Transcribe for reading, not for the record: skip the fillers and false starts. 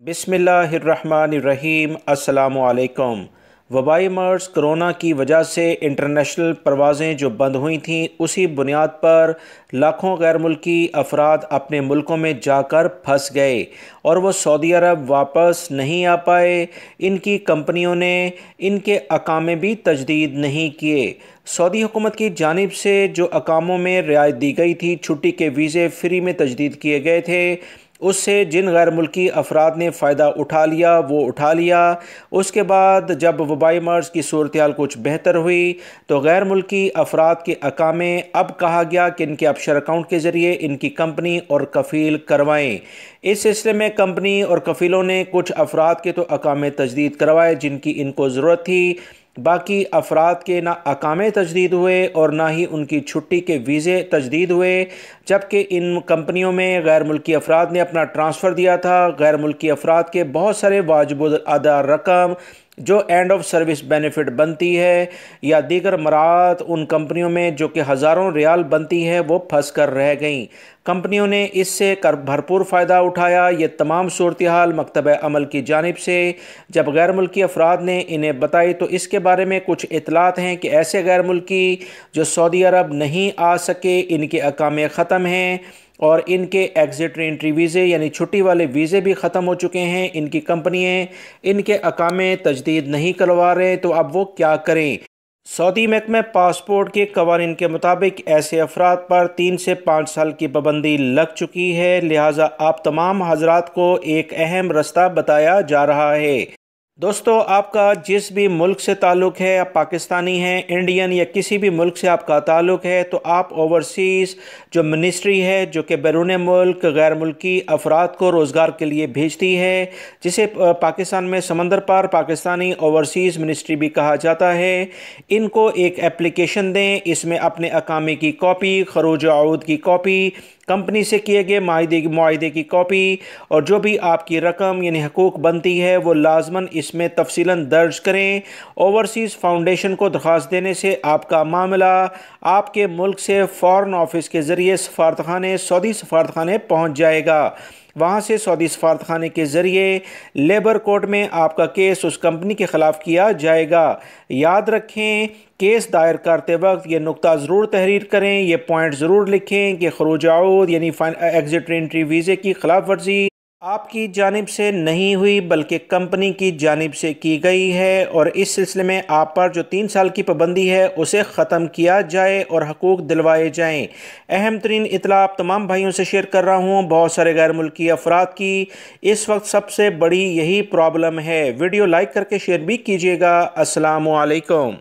بسم اللہ الرحمن الرحیم۔ السلام علیکم۔ وبائی مرض کرونا کی وجہ سے انٹرنیشنل پروازیں جو بند ہوئی تھیں، اسی بنیاد پر لاکھوں غیر ملکی افراد اپنے ملکوں میں جا کر پھنس گئے اور وہ سعودی عرب واپس نہیں آ پائے۔ ان کی کمپنیوں نے ان کے اقامے بھی تجدید نہیں کیے۔ سعودی حکومت کی جانب سے جو اقاموں میں رعایت دی گئی تھی، چھٹی کے ویزے فری میں تجدید کیے گئے تھے، اس سے جن غیر ملکی افراد نے فائدہ اٹھا لیا وہ اٹھا لیا۔ اس کے بعد جب وبائی مرض کی صورتحال کچھ بہتر ہوئی تو غیر ملکی افراد کے اقامے اب کہا گیا کہ ان کے آفشور اکاؤنٹ کے ذریعے ان کی کمپنی اور کفیل کروائیں۔ اس سلسلے میں کمپنی اور کفیلوں نے کچھ افراد کے تو اقامے تجدید کروائے جن کی ان کو ضرورت تھی، باقی افراد کے نہ اقامے تجدید ہوئے اور نہ ہی ان کی چھٹی کے ویزے تجدید ہوئے، جبکہ ان کمپنیوں میں غیر ملکی افراد نے اپنا ٹرانسفر دیا تھا۔ غیر ملکی افراد کے بہت سارے واجب الادا رقم جو اینڈ آف سروس بینیفٹ بنتی ہے یا دیگر مراعات ان کمپنیوں میں جو کہ ہزاروں ریال بنتی ہے، وہ پھنس کر رہ گئیں۔ کمپنیوں نے اس سے بھرپور فائدہ اٹھایا۔ یہ تمام صورتحال مکتب عمل کی جانب سے جب غیر ملکی افراد نے انہیں بتائی تو اس کے بارے میں کچھ اطلاعات ہیں کہ ایسے غیر ملکی جو سعودی عرب نہیں آ سکے، ان کے اقامے ختم ہیں اور ان کے ایگزٹ ری انٹری ویزے یعنی چھٹی والے ویزے بھی ختم ہو چکے ہیں۔ ان کی کمپنیاں ان کے اقامے تجدید نہیں کروا رہے، تو اب وہ کیا کریں؟ سعودی محکمہ پاسپورٹ کے قوانین کے مطابق ایسے افراد پر 3 سے 5 سال کی پابندی لگ چکی ہے، لہٰذا آپ تمام حضرات کو ایک اہم رستہ بتایا جا رہا ہے۔ دوستو، آپ کا جس بھی ملک سے تعلق ہے، آپ پاکستانی ہیں، انڈین یا کسی بھی ملک سے آپ کا تعلق ہے، تو آپ اوورسیز جو منسٹری ہے جو کہ بیرون ملک غیر ملکی افراد کو روزگار کے لیے بھیجتی ہے، جسے پاکستان میں سمندر پار پاکستانی اوورسیز منسٹری بھی کہا جاتا ہے، ان کو ایک اپلیکیشن دیں۔ اس میں اپنے اقامے کی کاپی، خروج و عود کی کاپی، کمپنی سے کیے گئے معاہدے کی کاپی اور جو بھی آپ کی رقم یعنی حقوق بنتی ہے وہ لازماً اس میں تفصیلاً درج کریں۔ اوورسیز فاؤنڈیشن کو درخواست دینے سے آپ کا معاملہ آپ کے ملک سے فارن آفس کے ذریعے سعودی سفارتخانے پہنچ جائے گا۔ وہاں سے سعودی سفارتخانے کے ذریعے لیبر کورٹ میں آپ کا کیس اس کمپنی کے خلاف کیا جائے گا۔ یاد رکھیں، کیس دائر کرتے وقت یہ نقطہ ضرور تحریر کریں، یہ پوائنٹ ضرور لکھیں کہ خروج عود یعنی ایگزٹ ری انٹری ویزے کی خلاف ورزی آپ کی جانب سے نہیں ہوئی بلکہ کمپنی کی جانب سے کی گئی ہے، اور اس سلسلے میں آپ پر جو 3 سال کی پابندی ہے اسے ختم کیا جائے اور حقوق دلوائے جائیں۔ اہم ترین اطلاع آپ تمام بھائیوں سے شیئر کر رہا ہوں۔ بہت سارے غیر ملکی افراد کی اس وقت سب سے بڑی یہی پرابلم ہے۔ ویڈیو لائک کر کے شیئر بھی کیجیے گا۔ السلام علیکم۔